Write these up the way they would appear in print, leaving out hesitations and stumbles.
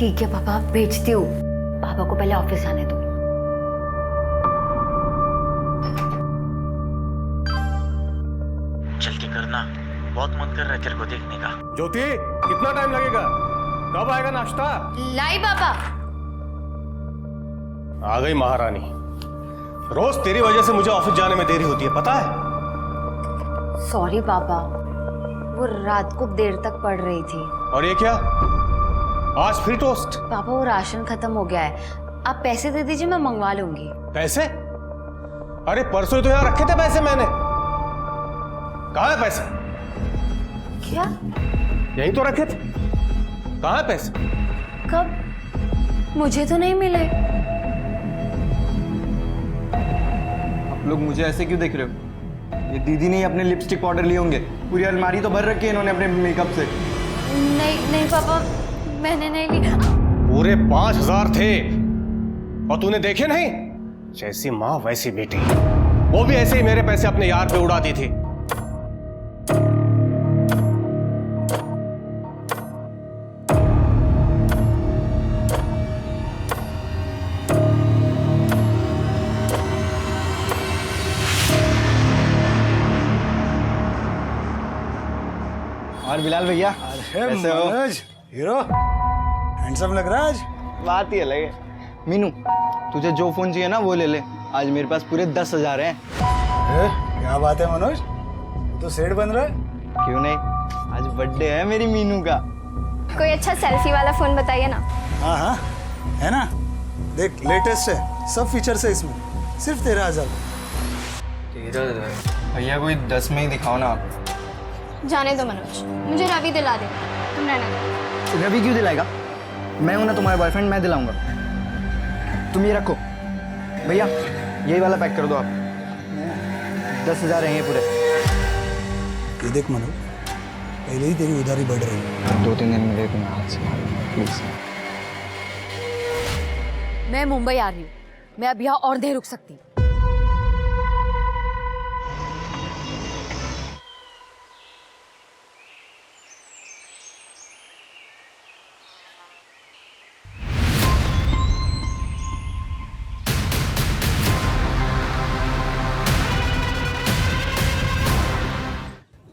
ठीक है पापा, भेजती हूँ। पापा को पहले ऑफिस आने दो। जल्दी करना, बहुत मन कर रहा है तेरे को देखने का। ज्योति, कितना टाइम लगेगा? कब आएगा नाश्ता? लाई पापा। आ गई महारानी। रोज तेरी वजह से मुझे ऑफिस जाने में देरी होती है, पता है? सॉरी पापा, वो रात को देर तक पढ़ रही थी। और ये क्या, आज फिर टोस्ट? पापा वो राशन खत्म हो गया है, आप पैसे दे दीजिए, मैं मंगवा लूंगी। पैसे? अरे परसों तो यहाँ रखे थे पैसे मैंने। कहाँ है पैसे? क्या? यहीं तो रखे थे। कहाँ है पैसे? कब? मुझे तो नहीं मिले। आप लोग मुझे ऐसे क्यों देख रहे हो? ये दीदी ने अपने लिपस्टिक पाउडर लिए होंगे। पूरी अलमारी तो भर रखी है इन्होंने अपने मेकअप से। नहीं नहीं पापा, मैंने नहीं ली। पूरे 5,000 थे और तूने देखे नहीं? जैसी माँ वैसी बेटी। वो भी ऐसे ही मेरे पैसे अपने यार पे उड़ा दी थी। और बिलाल भैया कैसे हो? मनोज, हीरो हैंडसम लग रहा है आज। बात ही अलग है। मीनू, तुझे जो फोन चाहिए ना वो ले ले। आज मेरे पास पूरे 10,000 हैं। क्या बात है मनोज, तू तो सेठ बन रहा है। क्यों नहीं, आज बर्थडे है मेरी मीनू का। कोई अच्छा सेल्फी वाला फोन बताइए ना। हाँ हाँ है ना, देख लेटेस्ट है, सब फीचर्स है इसमें, सिर्फ 13,000। भैया कोई 10 में ही दिखाओ ना आप। जाने दो मनोज, मुझे रवि दिला दे, तुम रहने दो। रवि क्यों दिलाएगा? मैं हूं ना तुम्हारा बॉयफ्रेंड, मैं दिलाऊंगा। तुम ये रखो भैया, यही वाला पैक कर दो आप। 10,000 हैं ये पूरे। ये देख मनोज, पहले ही तेरी उधारी बढ़ रही है। 2-3 दिन में दे दूंगा, हाथ से प्लीज। मैं मुंबई आ रही हूँ, मैं अब यहाँ और नहीं रुक सकती।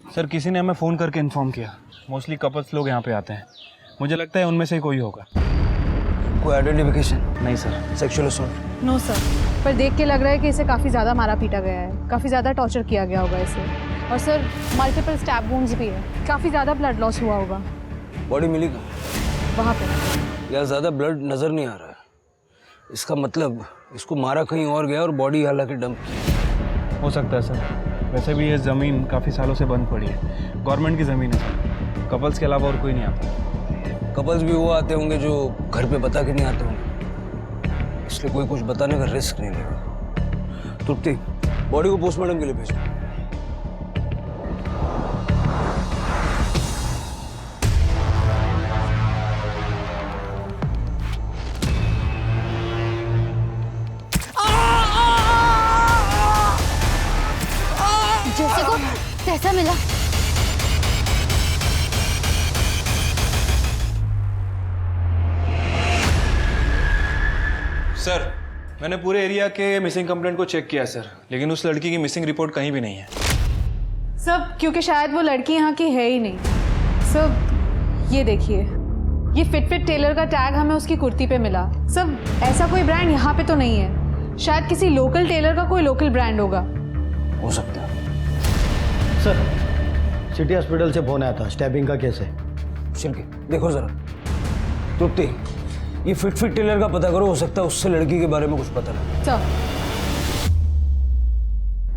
सर किसी ने हमें फ़ोन करके इन्फॉर्म किया। मोस्टली कपल्स लोग यहाँ पे आते हैं। मुझे लगता है उनमें से ही कोई होगा। कोई आइडेंटिफिकेशन? नहीं sir. Sexual assault? No sir, पर देख के लग रहा है कि इसे काफ़ी ज़्यादा मारा पीटा गया है, काफ़ी ज़्यादा टॉर्चर किया गया होगा इसे। और सर मल्टीपल स्टैब वुंड्स भी है, काफ़ी ज़्यादा ब्लड लॉस हुआ होगा। बॉडी मिली कहाँ? वहाँ पे यार ज़्यादा ब्लड नज़र नहीं आ रहा है। इसका मतलब इसको मारा कहीं और गया और बॉडी हालांकि डंप की। हो सकता है सर। वैसे भी ये ज़मीन काफ़ी सालों से बंद पड़ी है, गवर्नमेंट की ज़मीन है सर। कपल्स के अलावा और कोई नहीं आता। कपल्स भी वो आते होंगे जो घर पे बता के नहीं आते होंगे, इसलिए कोई कुछ बताने का रिस्क नहीं लेगा। तृप्ति, बॉडी को पोस्टमार्टम के लिए भेजो। जैसे को पैसा मिला। सर मैंने पूरे एरिया के मिसिंग कंप्लेंट को चेक किया सर, लेकिन उस लड़की की मिसिंग रिपोर्ट कहीं भी नहीं है। सब क्योंकि शायद वो लड़की यहाँ की है ही नहीं। सब ये देखिए, ये फिट टेलर का टैग हमें उसकी कुर्ती पे मिला। सब ऐसा कोई ब्रांड यहाँ पे तो नहीं है, शायद किसी लोकल टेलर का कोई लोकल ब्रांड होगा। हो सकता है। सर सिटी हॉस्पिटल से फोन आया था, स्टैबिंग का केस है। शिल्पी देखो जरा। तृप्ति, ये फिट टेलर का पता करो, हो सकता है उससे लड़की के बारे में कुछ पता लगे। सर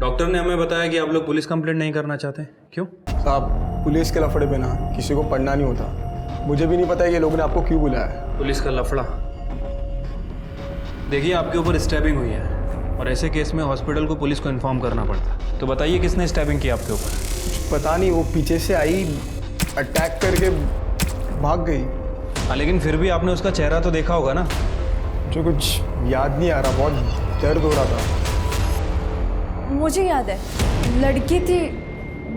डॉक्टर ने हमें बताया कि आप लोग पुलिस कंप्लेंट नहीं करना चाहते, क्यों? साहब, पुलिस के लफड़े पे ना किसी को पढ़ना नहीं होता। मुझे भी नहीं पता है ये लोगों ने आपको क्यों बुलाया है। पुलिस का लफड़ा? देखिए आपके ऊपर स्टैबिंग हुई है और ऐसे केस में हॉस्पिटल को पुलिस को इन्फॉर्म करना पड़ता है। तो बताइए किसने स्टैबिंग की आपके ऊपर? पता नहीं, वो पीछे से आई, अटैक करके भाग गई। हाँ लेकिन फिर भी आपने उसका चेहरा तो देखा होगा ना? जो कुछ याद नहीं आ रहा, बहुत दर्द हो रहा था। मुझे याद है, लड़की थी,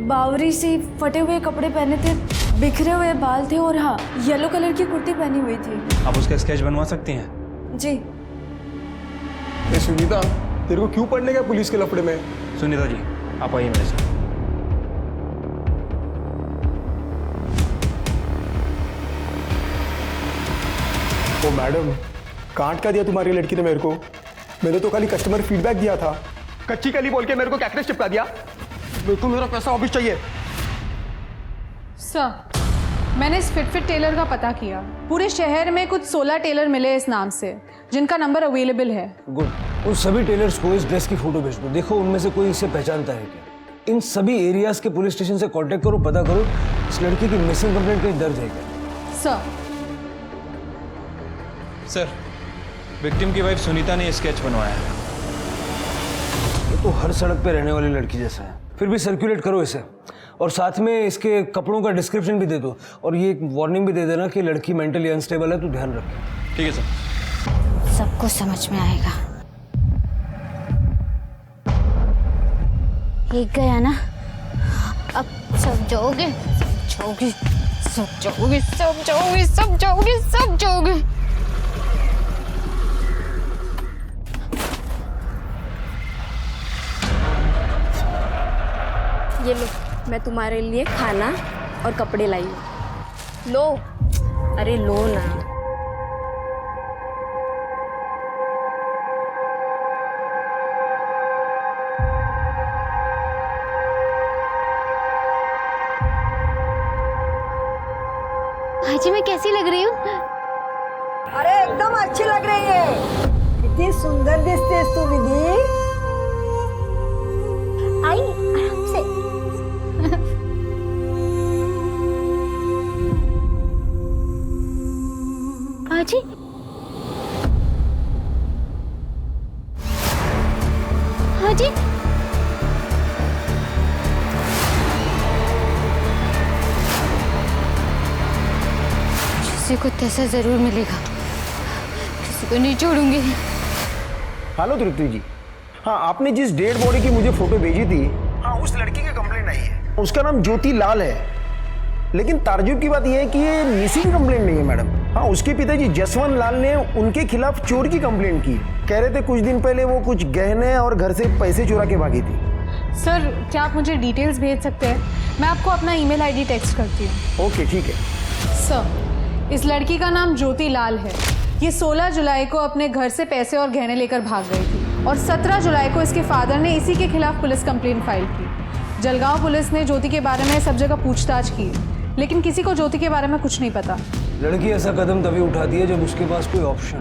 बावरी सी फटे हुए कपड़े पहने थे, बिखरे हुए बाल थे और हाँ येलो कलर की कुर्ती पहनी हुई थी। आप उसका स्केच बनवा सकती हैं? जी। ए सुनीता, तेरे को क्यों पढ़ने गया पुलिस के लफड़े में? सुनीता जी आप आइए मेरे साथ। ओ मैडम, कांट का दिया तुम्हारी लड़की ने मेरे को। मैंने तो खाली कस्टमर फीडबैक दिया था। कच्ची कली बोल के मेरे को कैक्टस चिपका दिया। मेरे को मेरा पैसा वापस चाहिए। सर, मैंने इस फिट टेलर का पता किया। पूरे शहर में कुछ 16 टेलर मिले इस नाम से जिनका नंबर अवेलेबल है। गुड। उन सभी टेलर्स को इस ड्रेस की फोटो भेज दो। देखो उनमें से कोई इसे पहचानता है क्या। इन सभी एरियाज के पुलिस स्टेशन से कांटेक्ट करो, पता करो इस लड़की की मिसिंग कंप्लेंट कहीं दर्ज है क्या। सर, विक्टिम की वाइफ सुनीता ने स्केच बनवाया है। ये तो हर सड़क पे रहने वाली लड़की जैसा है। फिर भी सर्कुलेट करो इसे और साथ में इसके कपड़ों का डिस्क्रिप्शन भी दे दो और ये एक वार्निंग भी दे देना कि लड़की मेंटली अनस्टेबल है, तो ध्यान रखें। ठीक है सर। सबको समझ में आएगा। एक गया ना, अब सब जाओगे, सब जाओगे, सब जाओगे, सब जाओगे, सब जाओगे। ये लो, मैं तुम्हारे लिए खाना और कपड़े लाई हूँ। लो, अरे लो ना। भाजी मैं कैसी लग रही हूँ? अरे एकदम अच्छी लग रही है। कितनी सुंदर दिखती तू दीदी। आई आराम से। भाजी भाजी किसी को तैसा जरूर मिलेगा, किसी को नहीं छोड़ूंगी। हेलो तृप्ति जी। हाँ, आपने जिस डेड बॉडी की मुझे फोटो भेजी थी, हाँ उस लड़की की कंप्लेंट आई है। उसका नाम ज्योति लाल है। लेकिन ताज्जुब की बात यह है कि ये मिसिंग कंप्लेंट नहीं है मैडम। हाँ, उसके पिताजी जसवंत लाल ने उनके खिलाफ चोर की कंप्लेंट की। कह रहे थे कुछ दिन पहले वो कुछ गहने और घर से पैसे चुरा के भागी थी। सर, क्या आप मुझे डिटेल्स भेज सकते हैं? मैं आपको अपना ईमेल आईडी टेक्स्ट करती हूँ। ओके ठीक है। सर, इस लड़की का नाम ज्योति लाल है। ये 16 जुलाई को अपने घर से पैसे और गहने लेकर भाग गई थी और 17 जुलाई को इसके फादर ने इसी के खिलाफ पुलिस कंप्लेंट फाइल की। जलगांव पुलिस ने ज्योति के बारे में सब जगह पूछताछ की, लेकिन किसी को ज्योति के बारे में कुछ नहीं पता। लड़की ऐसा कदम तभी उठाती है जब उसके पास कोई ऑप्शन,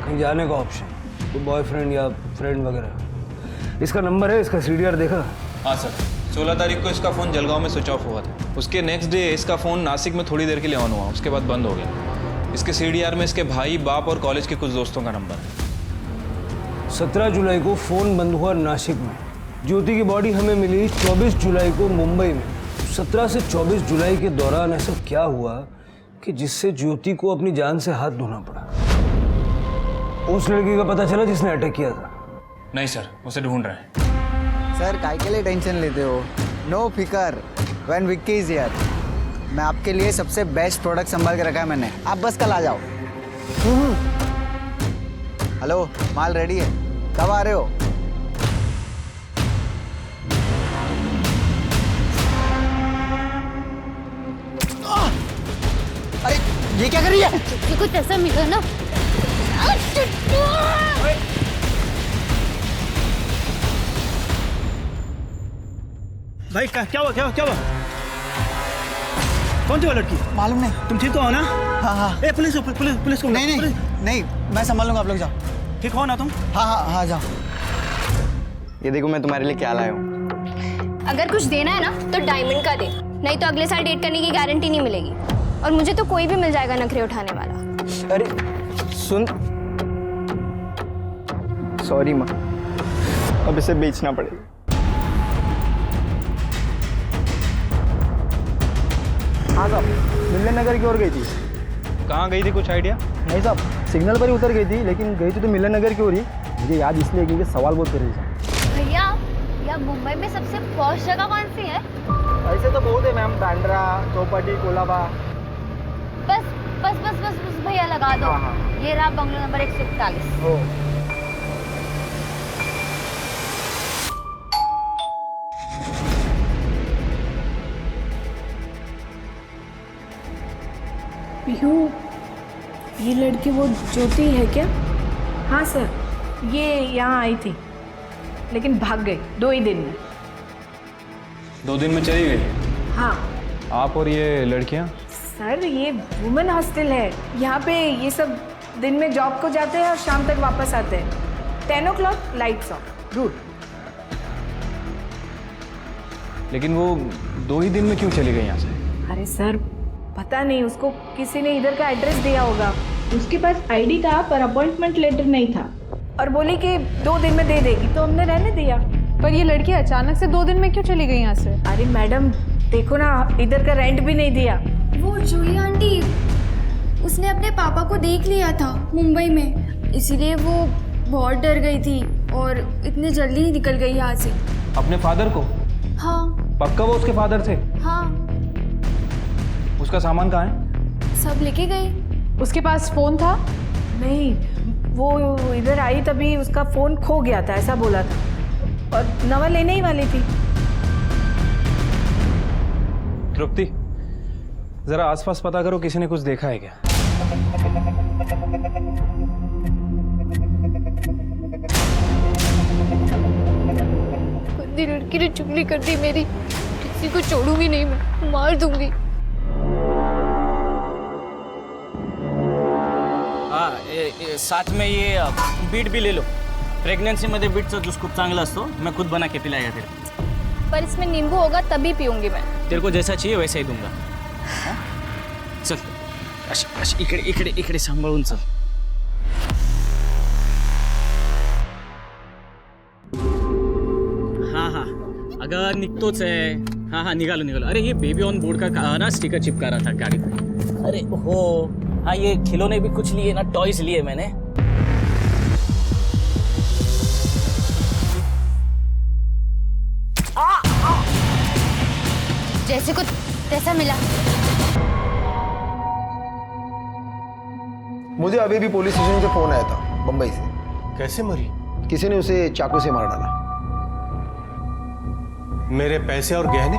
कहीं जाने का ऑप्शन, कोई बॉयफ्रेंड या फ्रेंड वगैरह। इसका नंबर है, इसका सीडीआर देखा? हाँ सर, 16 तारीख को इसका फ़ोन जलगांव में स्विच ऑफ हुआ था। उसके नेक्स्ट डे इसका फ़ोन नासिक में थोड़ी देर के लिए ऑन हुआ, उसके बाद बंद हो गया। इसके सीडीआर में इसके भाई, बाप और कॉलेज के कुछ दोस्तों का नंबर है। 17 जुलाई को फ़ोन बंद हुआ नासिक में। ज्योति की बॉडी हमें मिली 24 जुलाई को मुंबई में। 17 से 24 जुलाई के दौरान ऐसा क्या हुआ कि जिससे ज्योति को अपनी जान से हाथ धोना पड़ा? उस लड़की का पता चला जिसने अटैक किया था? नहीं सर, उसे ढूंढ रहे हैं। सर, काय के लिए टेंशन लेते हो? नो फिकर, व्हेन विक्की इज हियर। मैं आपके लिए सबसे बेस्ट प्रोडक्ट संभाल के रखा है मैंने। आप बस कल आ जाओ। हेलो, माल रेडी है, कब आ रहे हो? अरे ये क्या कर रही है? कुछ ऐसा मिला ना। भाई क्या हुआ, क्या हुआ? कौन सी वो लड़की? मालूम नहीं। तुम ठीक तो हो ना? हाँ हाँ। ए पुलिस को नहीं, मैं संभाल लूंगा, आप लोग जाओ। ठीक हो ना तुम? हाँ जाओ। ये देखो मैं तुम्हारे लिए क्या लाया हूँ। अगर कुछ देना है ना तो डायमंड का दे, नहीं तो अगले साल डेट करने की गारंटी नहीं मिलेगी। और मुझे तो कोई भी मिल जाएगा नखरे उठाने वाला। अरे सुन, सॉरी माँ, अब इसे बेचना पड़ेगा। हाँ साहब, मिलन नगर की ओर गई थी। कहाँ गई थी, कुछ आइडिया? नहीं साहब, सिग्नल पर ही उतर गई थी, लेकिन गई थी तो मिलन नगर की ओर ही। मुझे याद इसलिए क्योंकि सवाल बहुत कर रही थी। भैया, या मुंबई में सबसे पॉश जगह कौन सी है? ऐसे तो बहुत है मैम, बांद्रा, चौपाटी, कोलाबा। बस बस बस बस बस भैया लगा दो। ये रहा बंगलो नंबर 141। हो पीहू, ये लड़की वो ज्योति है क्या? हाँ सर, ये यहाँ आई थी लेकिन भाग गई 2 ही दिन में। 2 दिन में चली गई? हाँ आप और ये लड़कियां? सर, ये वुमेन हॉस्टल है। यहाँ पे ये सब दिन में जॉब को जाते हैं और शाम तक वापस आते हैं। 10 o'clock लाइट्स ऑफ। गुड। लेकिन वो 2 ही दिन में क्यों चली गई यहाँ से? अरे सर, पता नहीं, उसको किसी ने इधर का एड्रेस दिया होगा। उसके पास आईडी था पर अपॉइंटमेंट लेटर नहीं था और बोली कि 2 दिन में दे देगी, तो हमने रहने दिया। पर ये लड़की अचानक से 2 दिन में क्यों चली गई यहाँ से? अरे मैडम देखो ना, इधर का रेंट भी नहीं दिया। वो जूही आंटी, उसने अपने पापा को देख लिया था मुंबई में, इसीलिए वो बहुत डर गई थी और इतने जल्दी ही निकल गई यहाँ से। अपने फादर को? हाँ। पक्का वो उसके फादर थे? हाँ। उसका सामान कहाँ है? सब लेके गई। उसके पास फोन था? नहीं, वो इधर आई तभी उसका फोन खो गया था, ऐसा बोला था, और नवा लेने ही वाली थी। तृप्ति, जरा आसपास पता करो, किसी ने कुछ देखा है क्या? गंदी लड़की ने चुगली कर दी मेरी, किसी को छोड़ूंगी नहीं, मैं मार दूंगी। साथ में ये बीट भी ले लो। प्रेग्नेंसीमध्ये बीटचा ज्यूस खूप चांगला असतो, मैं खुद बना के पिलाएगा तेरे को। पर इसमें नींबू होगा तभी पीऊंगी मैं। तेरे को जैसा चाहिए वैसा ही दूंगा। हाँ? चल इकडे इकडे इकडे सांभाळून चल। हाँ हाँ, अगं निघतोच आहे। हाँ हाँ, निघालो निघालो। अरे ये बेबी ऑन बोर्ड का ना स्टिकर चिपका रहा था गाड़ी पे। अरे हो हाँ, ये खिलौने भी कुछ लिए ना, टॉयज लिए मैंने। जैसे कुछ तैसा मिला। मुझे अभी भी पुलिस स्टेशन से फोन आया था बंबई से। कैसे मरी? किसी ने उसे चाकू से मार डाला। मेरे पैसे और गहने?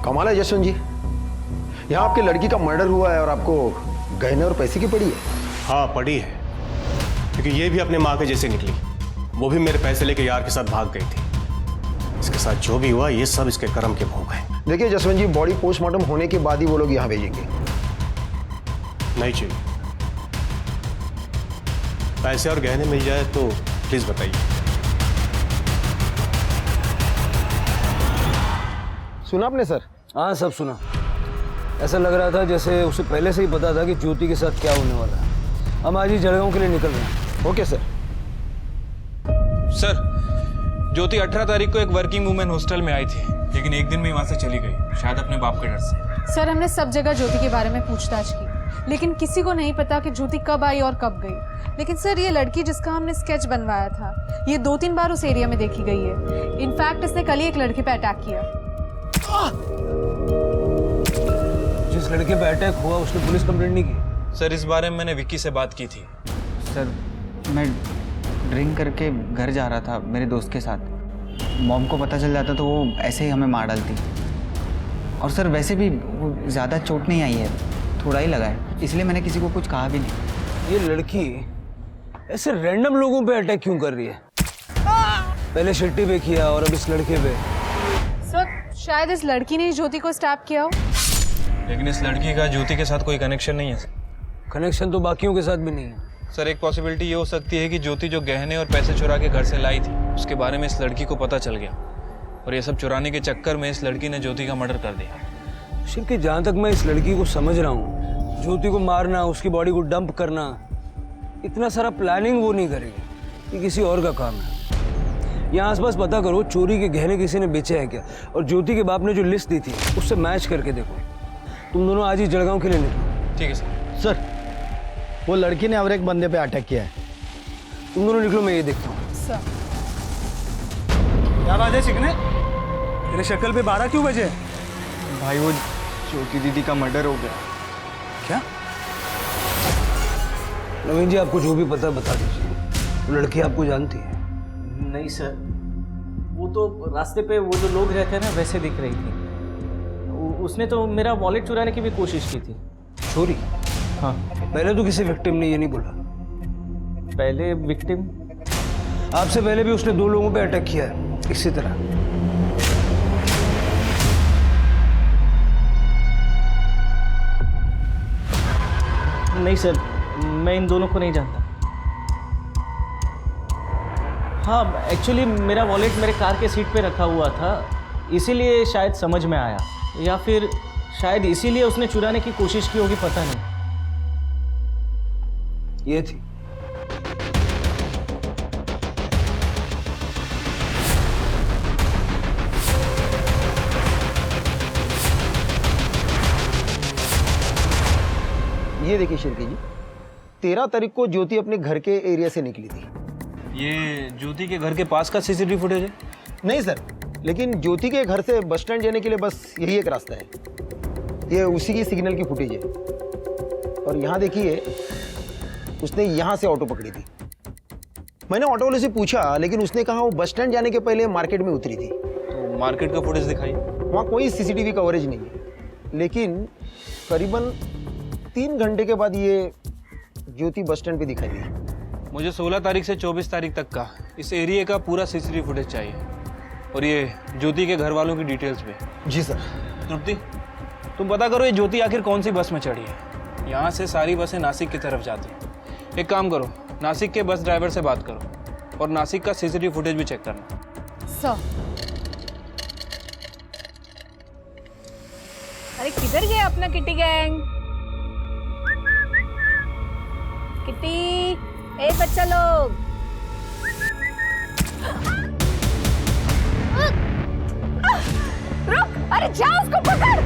कमाल है जसवंत जी, यहाँ आपके लड़की का मर्डर हुआ है और आपको गहने और पैसे की पड़ी है। हाँ पड़ी है, क्योंकि ये भी अपने माँ के जैसे निकली। वो भी मेरे पैसे लेके यार के साथ भाग गई थी। इसके साथ जो भी हुआ ये सब इसके कर्म के भोग हैं। देखिए जसवंत जी, बॉडी पोस्टमार्टम होने के बाद ही वो लोग यहाँ भेजेंगे। नहीं चाहिए। पैसे और गहने मिल जाए तो प्लीज बताइए। सुना आपने सर? हाँ सब सुना। ऐसा लग रहा था जैसे उसे पहले से ही पता था कि ज्योति के साथ क्या होने वाला है। हम आज ही जलगांव के लिए निकल रहे हैं। Okay sir. सर, ज्योति 18 तारीख को एक वर्किंग वुमेन हॉस्टल में आई थी, लेकिन एक दिन में वहां से चली गई, शायद अपने बाप के डर से। सर, हमने सब जगह ज्योति के बारे में पूछताछ की, लेकिन किसी को नहीं पता कि ज्योति कब आई और कब गई। लेकिन सर, ये लड़की जिसका हमने स्केच बनवाया था, ये 2-3 बार उस एरिया में देखी गई है। इनफैक्ट इसने कल ही एक लड़के पे अटैक किया। जिस लड़के पे अटैक हुआ उसने पुलिस कंप्लेंट नहीं की? सर, इस बारे में मैंने विक्की से बात की थी। सर, मैं ड्रिंक करके घर जा रहा था मेरे दोस्त के साथ। मॉम को पता चल जाता तो वो ऐसे ही हमें मार डालती। और सर वैसे भी वो ज़्यादा चोट नहीं आई है, थोड़ा ही लगा है, इसलिए मैंने किसी को कुछ कहा भी नहीं। ये लड़की ऐसे रैंडम लोगों पे अटैक क्यों कर रही है? पहले शिट्टी पे किया और अब इस लड़के पे। सर, शायद इस लड़की ने ही ज्योति को स्टैप किया हो। लेकिन इस लड़की का ज्योति के साथ कोई कनेक्शन नहीं है। कनेक्शन तो बाकियों के साथ भी नहीं है। सर, एक पॉसिबिलिटी ये हो सकती है कि ज्योति जो गहने और पैसे चुरा के घर से लाई थी, उसके बारे में इस लड़की को पता चल गया और ये सब चुराने के चक्कर में इस लड़की ने ज्योति का मर्डर कर दिया। शिल्पी, जहाँ तक मैं इस लड़की को समझ रहा हूँ, ज्योति को मारना, उसकी बॉडी को डंप करना, इतना सारा प्लानिंग वो नहीं करेगी। ये किसी और का काम है। यहाँ आसपास पता करो चोरी के गहने किसी ने बेचे हैं क्या, और ज्योति के बाप ने जो लिस्ट दी थी उससे मैच करके देखो। तुम दोनों आज ही जलगांव के लिए निकलो। ठीक है सर। सर, वो लड़की ने और एक बंदे पे अटैक किया है। तुम दोनों निकलो, मैं ये देखता हूँ। क्या बात है चिकने? तेरे शक्ल पे 12 क्यों बजे? भाई वो ज्योति दीदी का मर्डर हो गया। क्या? नवीन जी, आपको जो भी पता बता दीजिए। वो लड़की आपको जानती है? नहीं सर, वो तो रास्ते पे वो जो लोग रहते हैं ना वैसे दिख रही थी। उसने तो मेरा वॉलेट चुराने की भी कोशिश की थी। चोरी? हाँ। पहले तो किसी विक्टिम ने ये नहीं बोला। पहले विक्टिम? आपसे पहले भी उसने 2 लोगों पे अटैक किया है इसी तरह। नहीं सर, मैं इन दोनों को नहीं जानता। हाँ, एक्चुअली मेरा वॉलेट मेरे कार के सीट पे रखा हुआ था, इसीलिए शायद समझ में आया, या फिर शायद इसीलिए उसने चुराने की कोशिश की होगी, पता नहीं। ये थी। ये देखिए शिर्के जी, 13 तारीख को ज्योति अपने घर के एरिया से निकली थी। ये ज्योति के घर के पास का सीसीटीवी फुटेज है? नहीं सर, लेकिन ज्योति के घर से बस स्टैंड जाने के लिए बस यही एक रास्ता है। ये उसी की सिग्नल की फुटेज है। और यहाँ देखिए, उसने यहाँ से ऑटो पकड़ी थी। मैंने ऑटो वाले से पूछा, लेकिन उसने कहा वो बस स्टैंड जाने के पहले मार्केट में उतरी थी। तो मार्केट का फुटेज दिखाइए। वहाँ कोई सीसीटीवी कवरेज नहीं है, लेकिन करीबन 3 घंटे के बाद ये ज्योति बस स्टैंड पे दिखाई दी। मुझे 16 तारीख से 24 तारीख तक का इस एरिया का पूरा सीसीटीवी फुटेज चाहिए, और ये ज्योति के घर वालों की डिटेल्स पे। जी सर। तृप्ति, तुम पता करो ये ज्योति आखिर कौन सी बस में चढ़ी है। यहाँ से सारी बसें नासिक की तरफ जाती हैं। एक काम करो, नासिक के बस ड्राइवर से बात करो और नासिक का सीसीटीवी फुटेज भी चेक करना। सर, अरे किधर गया अपना किटी गैंग? किटी, ए बच्चा लोग, रुक! अरे जा उसको पकड़!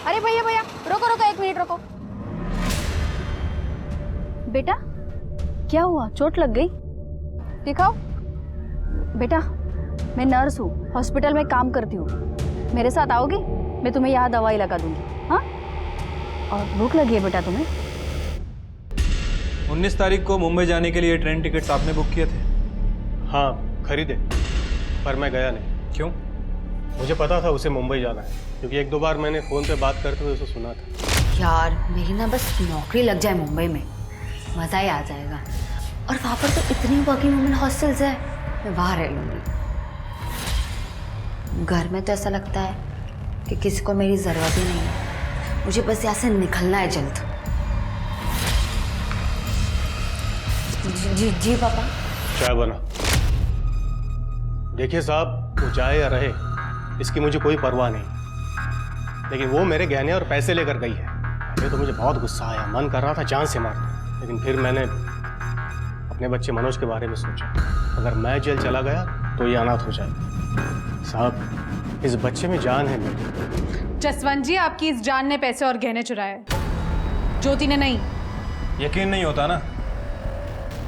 अरे भैया भैया, रोको रोको, 1 मिनट रोको। बेटा, क्या हुआ? चोट लग गई? दिखाओ। बेटा, मैं नर्स हूँ, हॉस्पिटल में काम करती हूँ। मेरे साथ आओगी? मैं तुम्हें यहाँ दवाई लगा दूंगी। हाँ? और भूख लगी है बेटा तुम्हें? 19 तारीख को मुंबई जाने के लिए ट्रेन टिकट्स आपने बुक किए थे? हाँ, खरीदे, पर मैं गया नहीं। क्यों? मुझे पता था उसे मुंबई जाना है, क्योंकि 1-2 बार मैंने फ़ोन पे बात करते हुए उसे सुना था। यार, मेरी ना बस नौकरी लग जाए मुंबई में, मज़ा ही आ जाएगा। और वहाँ पर तो इतनी वर्किंग वुमेन हॉस्टल्स है, मैं वहाँ रह लूँगी। घर में तो ऐसा लगता है कि किसी को मेरी ज़रूरत ही नहीं है। मुझे बस यहाँ से निकलना है जल्द। जी जी पापा। चाय बना। देखिए साहब, वो जाए या रहे, इसकी मुझे कोई परवाह नहीं, लेकिन वो मेरे गहने और पैसे लेकर गई है। ये तो मुझे बहुत गुस्सा आया, मन कर रहा था जान से मार, लेकिन फिर मैंने अपने बच्चे मनोज के बारे में सोचा। अगर मैं जेल चला गया तो ये अनाथ हो जाएगा। साहब, इस बच्चे में जान है मेरी। जसवंत जी, आपकी इस जान ने पैसे और गहने चुराए, ज्योति ने नहीं। यकीन नहीं होता ना?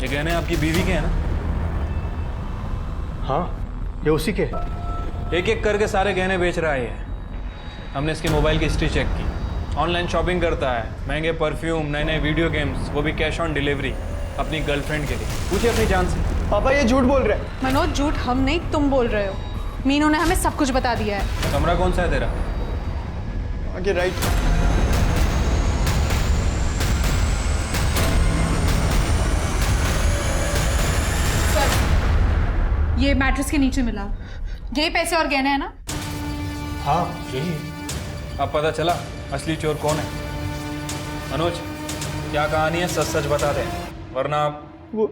ये गहने आपकी बीवी के हैं ना? हाँ, ये उसी के। एक एक करके सारे गहने बेच रहा है ये। हमने इसके मोबाइल की हिस्ट्री चेक की, ऑनलाइन शॉपिंग करता है, महंगे परफ्यूम, नए नए वीडियो गेम्स, वो भी कैश ऑन डिलीवरी अपनी गर्लफ्रेंड के लिए। पूछिए अपनी जान से। पापा ये झूठ बोल रहे हैं। मनोज, झूठ हम नहीं, तुम बोल रहे हो। मीनू ने हमें सब कुछ बता दिया है। कमरा कौन सा है तेरा? आगे राइट। ये मैट्रेस के नीचे मिला, यही पैसे और गहने हैं ना? हाँ, यही। अब पता चला असली चोर कौन है। मनोज, क्या कहानी है, सच सच बता दे, वरना वो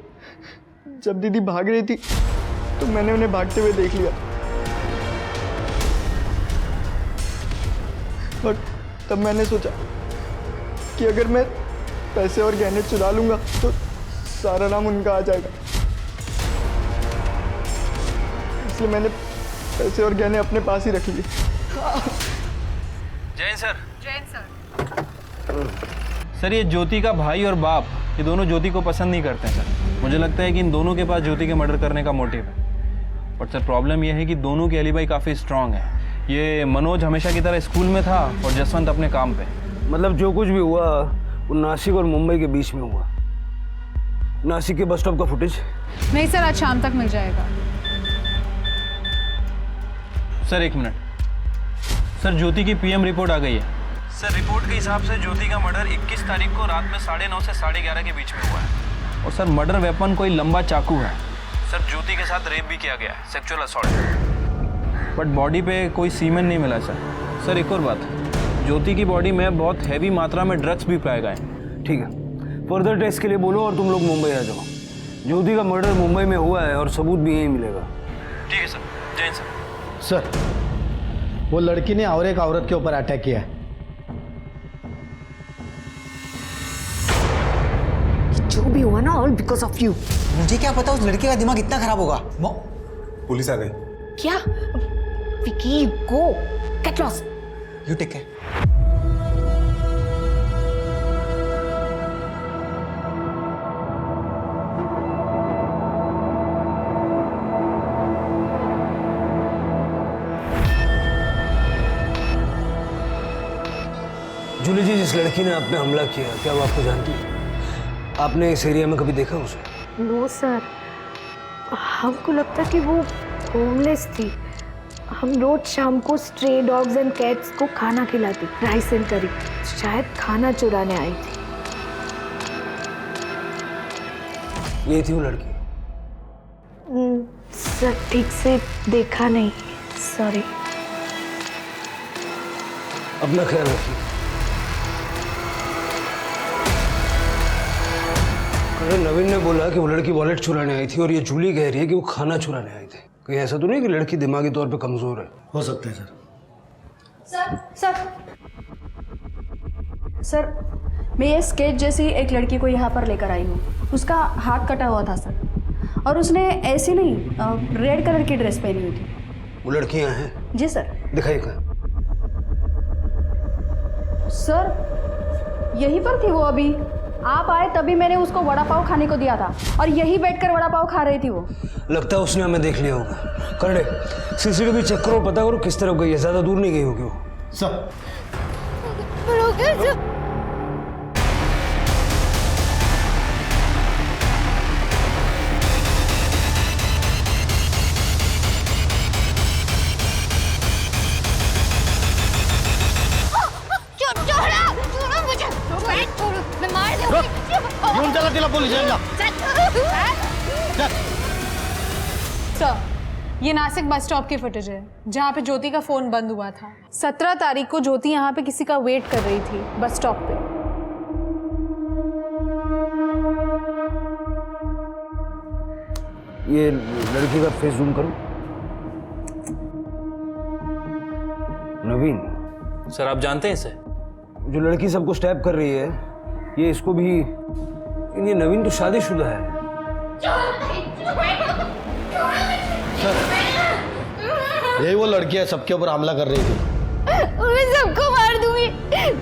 जब दीदी भाग रही थी तो मैंने उन्हें भागते हुए देख लिया, और तब मैंने सोचा कि अगर मैं पैसे और गहने चुरा लूंगा तो सारा नाम उनका आ जाएगा, इसलिए मैंने पैसे और गहने अपने पास ही रख लिए। Jain sir. Jain sir. Sir ये ज्योति का भाई और बाप ये दोनों ज्योति को पसंद नहीं करते हैं सर। मुझे लगता है कि इन दोनों के पास ज्योति के मर्डर करने का मोटिव है। बट सर प्रॉब्लम ये है कि दोनों की एलिबाई काफ़ी स्ट्रांग है। ये मनोज हमेशा की तरह स्कूल में था और जसवंत अपने काम पे। मतलब जो कुछ भी हुआ वो नासिक और मुंबई के बीच में हुआ। नासिक के बस स्टॉप का फुटेज? नहीं सर, आज शाम तक मिल जाएगा। सर एक मिनट सर, ज्योति की पीएम रिपोर्ट आ गई है सर। रिपोर्ट के हिसाब से ज्योति का मर्डर 21 तारीख को रात में 9:30 से 11:30 के बीच में हुआ है। और सर मर्डर वेपन कोई लंबा चाकू है सर। ज्योति के साथ रेप भी किया गया है, सेक्सुअल असॉल्ट। बट बॉडी पे कोई सीमेन नहीं मिला सर। सर एक और बात, ज्योति की बॉडी में बहुत हैवी मात्रा में ड्रग्स भी पाए गए। ठीक है, फर्दर टेस्ट के लिए बोलो और तुम लोग मुंबई आ जाओ। ज्योति का मर्डर मुंबई में हुआ है और सबूत भी यहीं मिलेगा। ठीक है सर। जैन सर। सर वो लड़की ने और एक औरत के ऊपर अटैक किया है। जो भी हुआ ना ऑल बिकॉज ऑफ यू। मुझे क्या पता उस लड़के का दिमाग इतना खराब होगा। पुलिस आ गई। क्या Vicky go get lost. You take care. Julie ji, जिस लड़की ने आप पे हमला किया, क्या वो आपको जानती है? आपने इस एरिया में कभी देखा उसे? नो सर, हमको लगता कि वो होमलेस थी। हम रोज शाम को स्ट्रे डॉग्स एंड कैट्स को खाना खिलाती, राइस एंड करी। शायद खाना चुराने आई थी। ये थी वो लड़की? सर ठीक से देखा नहीं, सॉरी। अपना ख्याल रखिए। अरे नवीन ने बोला कि वो लड़की वॉलेट चुराने आई थी और ये जूली कह रही है कि वो खाना चुराने आई थी। कहीं ऐसा तो नहीं कि लड़की दिमागी तौर पे कमजोर है? हो सकता है सर। सर मैं ये स्केच जैसी एक लड़की को यहाँ पर लेकर आई हूँ। उसका हाथ कटा हुआ था सर, और उसने ऐसी नहीं रेड कलर की ड्रेस पहनी हुई थी। वो लड़की यहाँ है? जी सर। दिखाइए कहाँ? सर यहीं पर थी वो। अभी आप आए तभी मैंने उसको वड़ा पाव खाने को दिया था और यहीं बैठकर वड़ा पाव खा रही थी वो। लगता है उसने हमें देख लिया होगा। करने सीसीटीवी चेक करो, पता करो किस तरफ गई है। ज्यादा दूर नहीं गई होगी वो। सर घेऊन चला तिला पोलीस स्टेशनला। सर ये नासिक बस स्टॉप की फुटेज है जहाँ पे ज्योति का फोन बंद हुआ था। 17 तारीख को ज्योति यहाँ पे किसी का वेट कर रही थी बस स्टॉप पे। ये लड़की का फेस जूम करो। नवीन सर आप जानते हैं इसे? जो लड़की सबको स्टैप कर रही है ये इसको भी। ये नवीन तो शादीशुदा है। सर यही वो लड़की है सबके ऊपर हमला कर रही थी। मैं सबको मार दूंगी,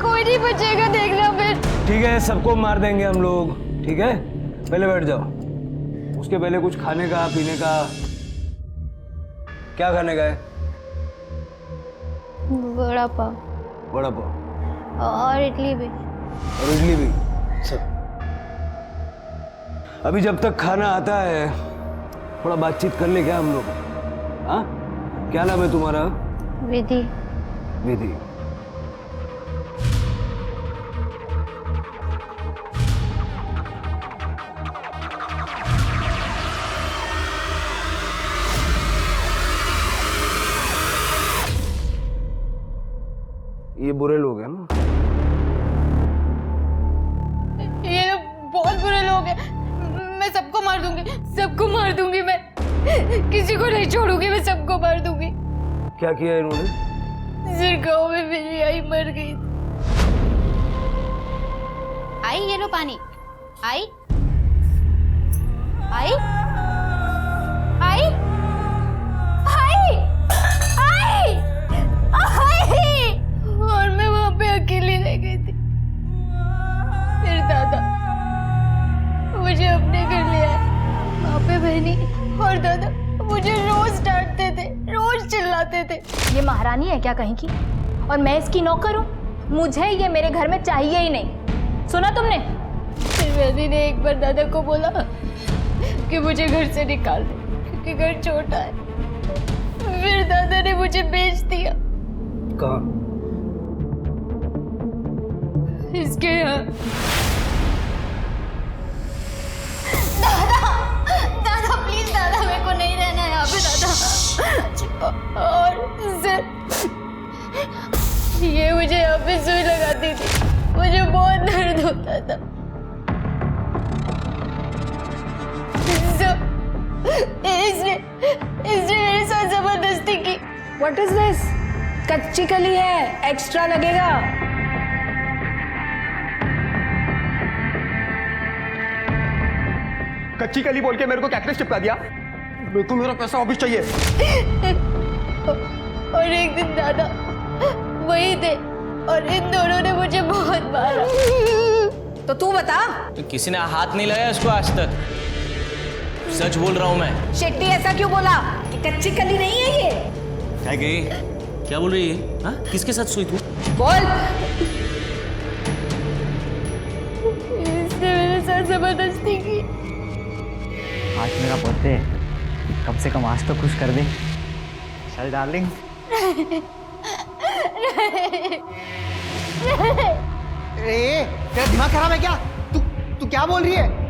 कोई नहीं बचेगा, देखना फिर। ठीक है, सबको मार देंगे हम लोग। ठीक है, पहले बैठ जाओ। उसके पहले कुछ खाने का पीने का। क्या खाने का है? वड़ा पाव। वड़ा पाव और इडली भी। और इडली भी। सर अभी जब तक खाना आता है थोड़ा बातचीत कर ले क्या हम लोग? हाँ, क्या नाम है तुम्हारा? विधि। विधि। ये बुरे लोग हैं ना? ये लोग बहुत बुरे लोग हैं। मैं सबको मार दूंगी, सबको मार दूंगी। मैं किसी को नहीं छोड़ूंगी, मैं सबको मार दूंगी। क्या किया इन्होंने? सिर गाँव में मेरी आई मर गई। आई ये लो पानी। आई आई आई आई आई आई। और मैं वहां पे अकेली रह गई थी। फिर दादा मुझे अपने घर ले आए। वहाँ पे बहनी और दादा मुझे रोज डांटते थे, रोज चिल्लाते थे। ये महारानी है क्या कहीं की? और मैं इसकी नौकर हूँ? मुझे ये मेरे घर में चाहिए ही नहीं। सुना तुमने? फिर बहनी ने एक बार दादा को बोला कि मुझे घर से निकाल दे क्योंकि घर छोटा है। फिर दादा ने मुझे बेच दिया। कहाँ? इसके यहाँ। दादा प्लीज दादा, मेरे को नहीं रहना है यहाँ पे दादा। और ये मुझे यहाँ पे सुई लगाती थी, मुझे बहुत दर्द होता था। इसने मेरे साथ जबरदस्ती की। What is this? कच्ची कली है, एक्स्ट्रा लगेगा। कच्ची कली बोल के मेरे को कैक्टस चिपका दिया। मेरे को मेरा पैसा वापस चाहिए। और एक दिन दादा वही थे और इन दोनों ने मुझे बहुत मारा। तो तू बता। तो किसी ने हाथ नहीं लगाया उसको आज तक। सच बोल रहा हूँ मैं। शेट्टी ऐसा क्यों बोला कि कच्ची कली नहीं है ये? क्या गई? क्या बोल रही है? हाँ? किसके साथ सोई तू? बोल। इसने मेरे साथ जबरदस्ती की। आज मेरा बर्थडे है, कम से कम आज तो खुश कर दे। चल डार्लिंग। तेरा दिमाग खराब है क्या? तू क्या बोल रही है?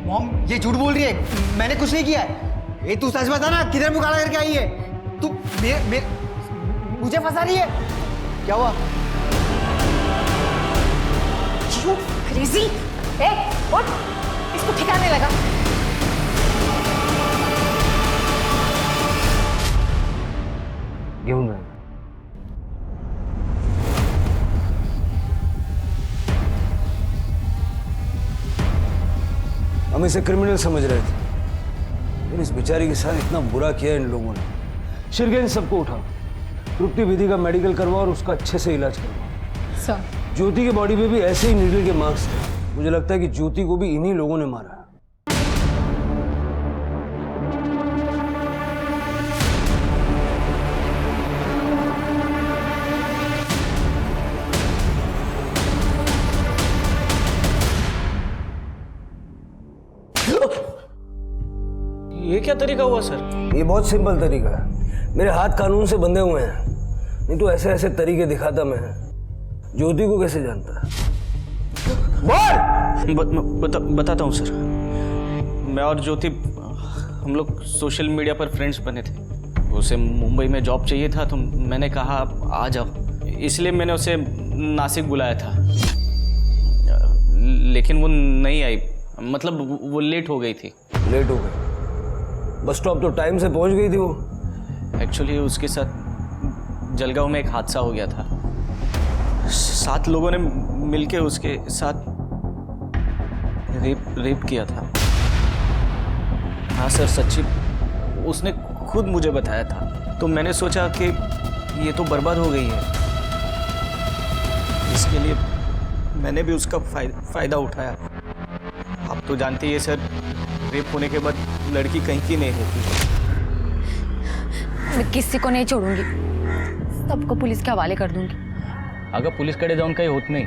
मॉम ये झूठ बोल रही है, मैंने कुछ नहीं किया है। तू सच बता ना, किधर मुँह काला करके आई है? तू मुझे फंसा रही है? क्या हुआ? क्रेजी! ए, उठ! इसको ठिकाने लगा। घेऊन जा। हम इसे क्रिमिनल समझ रहे थे, लेकिन इस बेचारी के साथ इतना बुरा किया इन लोगों ने। शिरगेन सबको उठाओ, तृप्ति विधि का मेडिकल करवाओ और उसका अच्छे से इलाज करवाओ। सर, ज्योति के बॉडी पे भी ऐसे ही नीडल के मार्क्स थे। मुझे लगता है कि ज्योति को भी इन्हीं लोगों ने मारा। ये क्या तरीका हुआ सर? ये बहुत सिंपल तरीका है। मेरे हाथ कानून से बंधे हुए हैं, नहीं तो ऐसे ऐसे तरीके दिखाता मैं। ज्योति को कैसे जानता? बताता हूँ सर। मैं और ज्योति हम लोग सोशल मीडिया पर फ्रेंड्स बने थे। उसे मुंबई में जॉब चाहिए था तो मैंने कहा आप आ जाओ, इसलिए मैंने उसे नासिक बुलाया था। लेकिन वो नहीं आई, मतलब वो लेट हो गई थी। लेट हो गई? बस स्टॉप तो टाइम से पहुंच गई थी वो। एक्चुअली उसके साथ जलगांव में एक हादसा हो गया था। 7 लोगों ने मिलके उसके साथ रेप किया था। हाँ सर, सच्ची उसने खुद मुझे बताया था। तो मैंने सोचा कि ये तो बर्बाद हो गई है, इसके लिए मैंने भी उसका फायदा उठाया। आप तो जानते ही हैं सर, रेप होने के बाद लड़की कहीं की नहीं रहती। मैं किसी को नहीं छोड़ूंगी, सबको पुलिस के हवाले कर दूंगी। अगर पुलिस कड़े जाऊन का ही होत नहीं,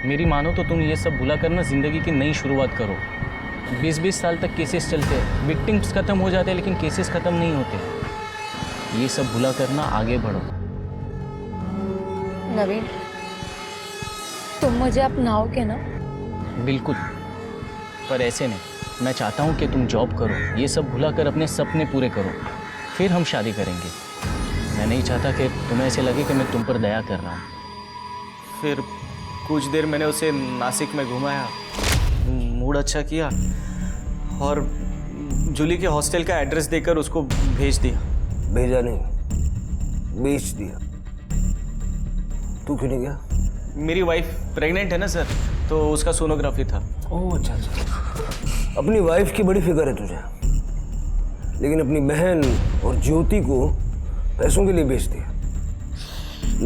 मेरी मानो तो तुम ये सब भुला कर ना जिंदगी की नई शुरुआत करो। 20-20 साल तक केसेस चलते हैं, विक्टिम्स खत्म हो जाते हैं लेकिन केसेस खत्म नहीं होते। ये सब भुला कर ना आगे बढ़ो। नवीन, तुम मुझे अपनाओगे ना? बिल्कुल, पर ऐसे नहीं। मैं चाहता हूँ कि तुम जॉब करो, ये सब भुला कर अपने सपने पूरे करो, फिर हम शादी करेंगे। मैं नहीं चाहता कि तुम्हें ऐसे लगे कि मैं तुम पर दया कर रहा हूँ। फिर कुछ देर मैंने उसे नासिक में घुमाया, मूड अच्छा किया और जूली के हॉस्टल का एड्रेस देकर उसको भेज दिया। भेजा नहीं, बेच दिया। तू क्यों नहीं गया? मेरी वाइफ प्रेग्नेंट है ना सर, तो उसका सोनोग्राफी था। ओह अच्छा अच्छा। अपनी वाइफ की बड़ी फिक्र है तुझे, लेकिन अपनी बहन और ज्योति को पैसों के लिए बेच दिया।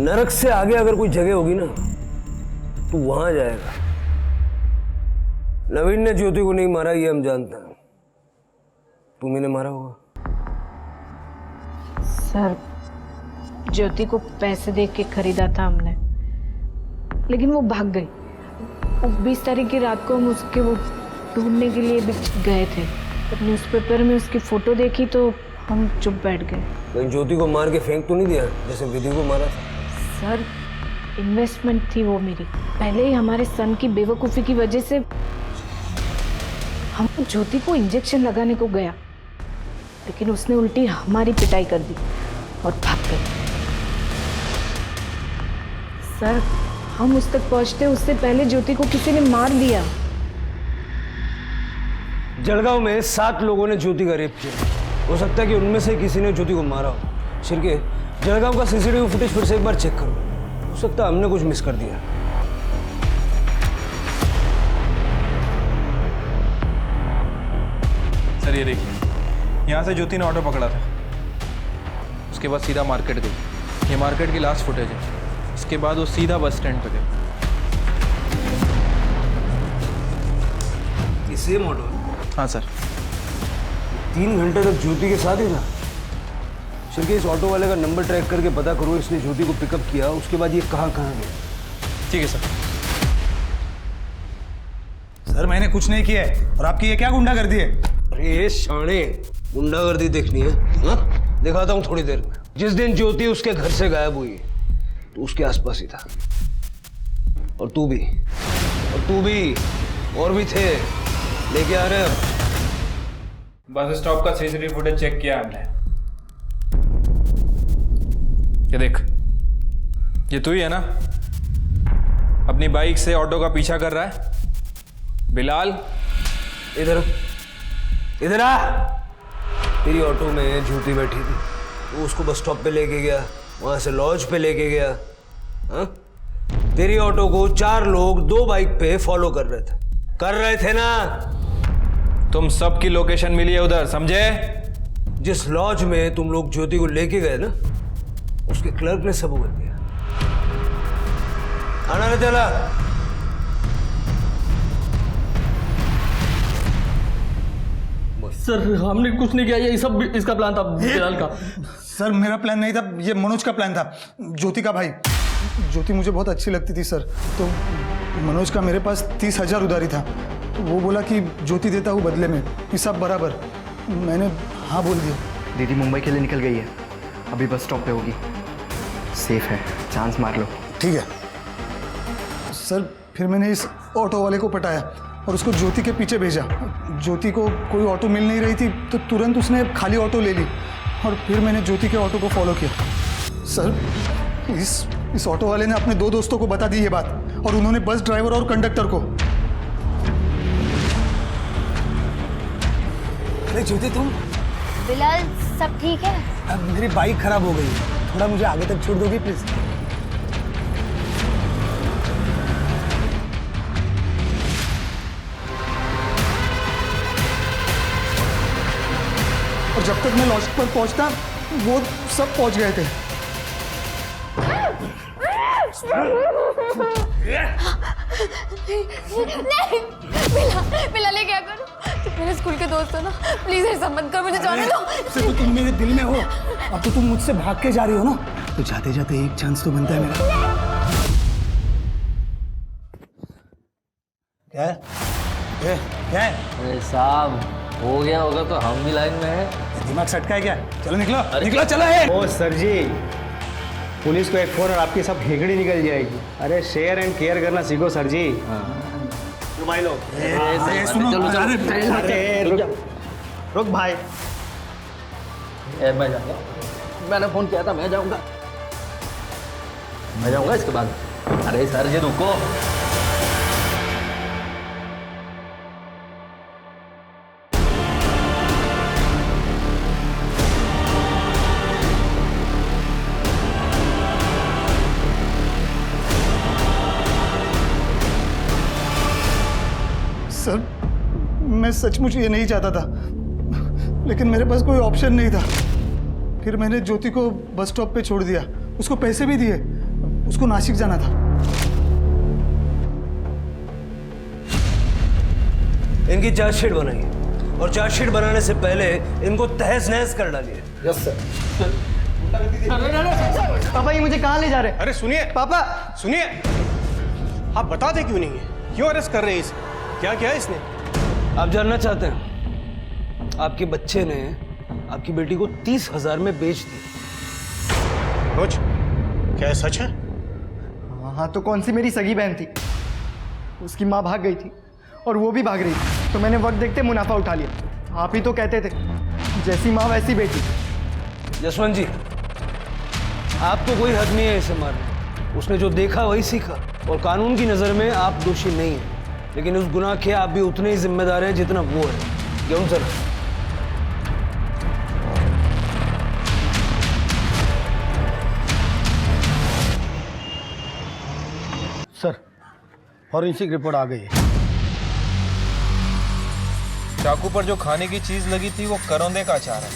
नरक से आगे अगर कोई जगह होगी ना तो वहां जाएगा। नवीन ने ज्योति को नहीं मारा ये हम जानते हैं, तुम्ही ने मारा होगा। सर ज्योति को पैसे दे के खरीदा था हमने, लेकिन वो भाग गई। 20 तारीख की रात को हम उसके वो ढूंढने के लिए भी गए थे। जब न्यूज़पेपर में उसकी फोटो देखी तो हम चुप बैठ गए। कहीं ज्योति को मार के फेंक तो नहीं दिया जैसे विधि को मारा था? सर इन्वेस्टमेंट थी वो मेरी। पहले ही हमारे सन की बेवकूफ़ी की वजह से हम ज्योति को इंजेक्शन लगाने को गया, लेकिन उसने उल्टी हमारी पिटाई कर दी और भाग गई। सर हम उस तक पहुंचते उससे पहले ज्योति को किसी ने मार दिया। जलगांव में 7 लोगों ने ज्योति का रेप किया। हो सकता है कि उनमें से किसी ने ज्योति को मारा हो। शिर्के, जलगांव का सीसीटीवी फुटेज फिर से एक बार चेक करो, हो सकता है हमने कुछ मिस कर दिया। सर ये देखिए, यहाँ से ज्योति ने ऑटो पकड़ा था, उसके बाद सीधा मार्केट गई। ये मार्केट की लास्ट फुटेज है। इसके बाद वो सीधा बस स्टैंड पे गई। ये सेम ऑटो है? हाँ सर। 3 घंटे तक ज्योति के साथ ही था। शिर्के, इस ऑटो वाले का नंबर ट्रैक करके पता करो इसने ज्योति को पिकअप किया, उसके बाद ये कहाँ गया। ठीक है सर। सर मैंने कुछ नहीं किया है, और आपकी ये क्या गुंडागर्दी है? अरे शाणे, गुंडागर्दी देखनी है? हाँ दिखाता हूँ थोड़ी देर में। जिस दिन ज्योति उसके घर से गायब हुई तो उसके आसपास ही था, और तू भी और भी थे। लेके आ रहे हैं। बस स्टॉप का सीसीटीवी फुटेज चेक किया हमने। ये देख, ये तू ही है ना अपनी बाइक से ऑटो का पीछा कर रहा है? बिलाल इधर आ। तेरी ऑटो में ज्योति बैठी थी, तो उसको बस स्टॉप पे लेके गया, वहां से लॉज पे लेके गया। हाँ? तेरी ऑटो को 4 लोग 2 बाइक पे फॉलो कर रहे थे ना? तुम सबकी लोकेशन मिली है उधर, समझे? जिस लॉज में तुम लोग ज्योति को लेके गए ना, उसके क्लर्क ने सबूत दिया। खाना ले चला। सर हमने कुछ नहीं किया, ये सब इसका प्लान था बिलाल का। सर मेरा प्लान नहीं था, ये मनोज का प्लान था, ज्योति का भाई। ज्योति मुझे बहुत अच्छी लगती थी सर, तो मनोज का मेरे पास 30,000 उधारी था, तो वो बोला कि ज्योति देता हूँ बदले में, हिसाब बराबर। मैंने हाँ बोल दिया। दीदी मुंबई के लिए निकल गई है, अभी बस स्टॉप पे होगी। सेफ है, चांस मार लो। ठीक है सर। फिर मैंने इस ऑटो वाले को पटाया और उसको ज्योति के पीछे भेजा। ज्योति को कोई ऑटो मिल नहीं रही थी, तो तुरंत उसने खाली ऑटो ले ली, और फिर मैंने ज्योति के ऑटो को फॉलो किया। सर इस ऑटो वाले ने अपने 2 दोस्तों को बता दी ये बात, और उन्होंने बस ड्राइवर और कंडक्टर को। अरे ज्योति तुम? बिलाल सब ठीक है? अब मेरी बाइक खराब हो गई, थोड़ा मुझे आगे तक छोड़ दोगी प्लीज? और जब तक मैं लॉज पर पहुंचता वो सब पहुंच गए थे। नहीं बिलाल क्या करूं? तुम मेरे स्कूल के दोस्त हो ना, प्लीज ऐसा मत कर, मुझे जाने दो। तो तुम मेरे दिल में हो, अब तो तुम मुझसे भाग के जा रही हो ना, तो जाते जाते एक चांस तो बनता है मेरा। क्या है? अरे साहब हो गया होगा तो हम भी लाइन में है। दिमाग सटका है क्या? चलो निकलो चलो है। ओ सर जी, पुलिस को एक फोन और आपकी सब हेगड़ी निकल जाएगी। अरे शेयर एंड केयर करना सीखो सर जी। भाई लोग रुक भाई। मैं जाऊंगा, मैंने फोन किया था, मैं जाऊंगा इसके बाद। अरे सर जी रुको। सर, मैं सचमुच ये नहीं चाहता था, लेकिन मेरे पास कोई ऑप्शन नहीं था। फिर मैंने ज्योति को बस स्टॉप पे छोड़ दिया, उसको पैसे भी दिए, उसको नासिक जाना था। इनकी चार्जशीट बनाइए और चार्जशीट बनाने से पहले इनको तहस नहस कर डालिए। Yes sir. पापा ये मुझे कहाँ ले जा रहे हैं? अरे सुनिए पापा सुनिए, आप बताते क्यों नहीं है? क्यों अरेस्ट कर रहे हैं इसे? क्या किया है इसने? आप जानना चाहते हैं? आपके बच्चे ने आपकी बेटी को 30,000 में बेच दी। कुछ क्या सच है? हाँ तो कौन सी मेरी सगी बहन थी, उसकी माँ भाग गई थी और वो भी भाग रही थी, तो मैंने वक्त देखते मुनाफा उठा लिया। आप ही तो कहते थे जैसी माँ वैसी बेटी। जसवंत जी, आपको कोई हक नहीं है इसे मारने। उसने जो देखा वही सीखा, और कानून की नज़र में आप दोषी नहीं हैं, लेकिन उस गुनाह के आप भी उतने ही जिम्मेदार हैं जितना वो है। क्यों सर? सर, फॉरेंसिक रिपोर्ट आ गई है। चाकू पर जो खाने की चीज लगी थी वो करौंदे का अचार है।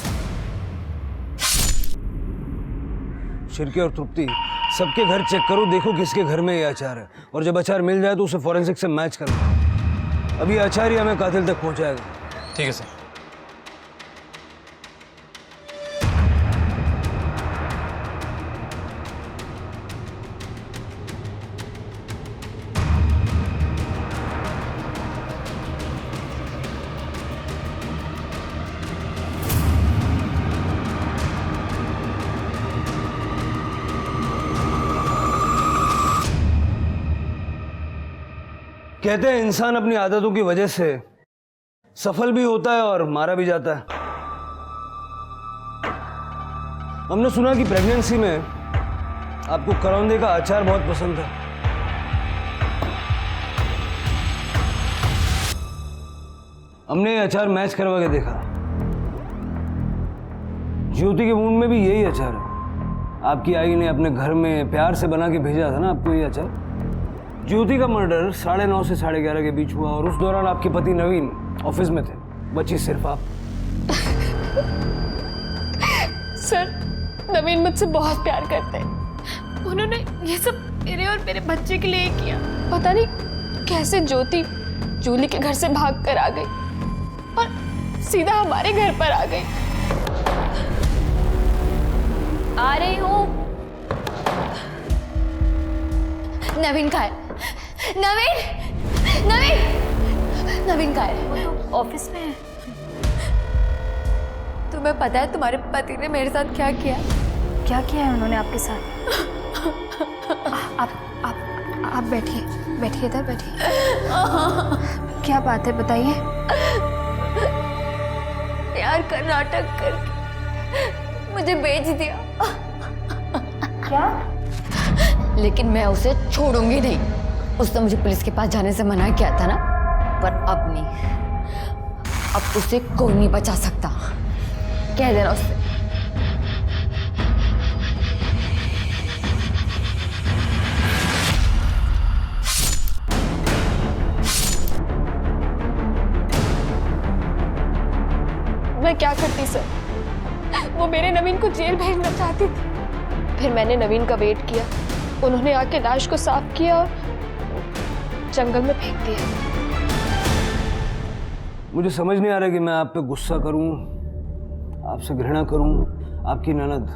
शिरके और तृप्ति, सबके घर चेक करो, देखो किसके घर में ये अचार है, और जब अचार मिल जाए तो उसे फॉरेंसिक से मैच करना। अभी अचार ही हमें कातिल तक पहुंचाएगा। ठीक है सर। कहते हैं इंसान अपनी आदतों की वजह से सफल भी होता है और मारा भी जाता है। हमने सुना कि प्रेगनेंसी में आपको करौंदे का अचार बहुत पसंद है। हमने ये अचार मैच करवा के देखा। ज्योति के मुंह में भी यही अचार है। आपकी आई ने अपने घर में प्यार से बना के भेजा था ना आपको ये अचार। ज्योति का मर्डर 9:30 से 11:30 के बीच हुआ, और उस दौरान आपके पति नवीन ऑफिस में थे। बची सिर्फ आप। सर, नवीन मुझसे बहुत प्यार करते हैं। उन्होंने ये सब मेरे और मेरे बच्चे के लिए किया। पता नहीं कैसे ज्योति जूली के घर से भाग कर आ गई और सीधा हमारे घर पर आ गई। आ रही हूँ। नवीन कहाँ है? नवीन, नवीन, नवीन कहाँ है? ऑफिस में है। तुम्हें पता है तुम्हारे पति ने मेरे साथ क्या किया? क्या किया है उन्होंने आपके साथ? आप बैठिए, बैठिए, इधर बैठिए। क्या बात है, बताइए। प्यार का नाटक करके मुझे बेच दिया। क्या? लेकिन मैं उसे छोड़ूंगी नहीं। उसने मुझे पुलिस के पास जाने से मना किया था ना, पर अब नहीं। अब उसे कोई नहीं बचा सकता। कह देना उससे। मैं क्या करती सर? वो मेरे नवीन को जेल भेजना चाहती थी। फिर मैंने नवीन का वेट किया। उन्होंने आके लाश को साफ किया और जंगल में फेंक दिया। मुझे समझ नहीं आ रहा कि मैं आप पे गुस्सा करूं, आपसे घृणा करूं। आपकी ननद,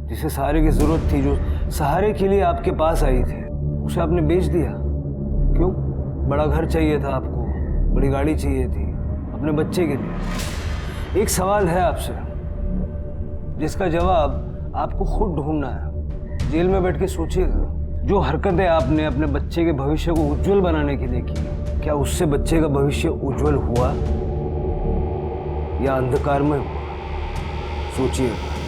जिसे सहारे की जरूरत थी, जो सहारे के लिए आपके पास आई थी, उसे आपने बेच दिया। क्यों? बड़ा घर चाहिए था आपको, बड़ी गाड़ी चाहिए थी अपने बच्चे के लिए। एक सवाल है आपसे, जिसका जवाब आपको खुद ढूंढना है। जेल में बैठ के सोचिएगा, जो हरकतें आपने अपने बच्चे के भविष्य को उज्जवल बनाने के लिए की, क्या उससे बच्चे का भविष्य उज्जवल हुआ या अंधकार में हुआ? सोचिएगा।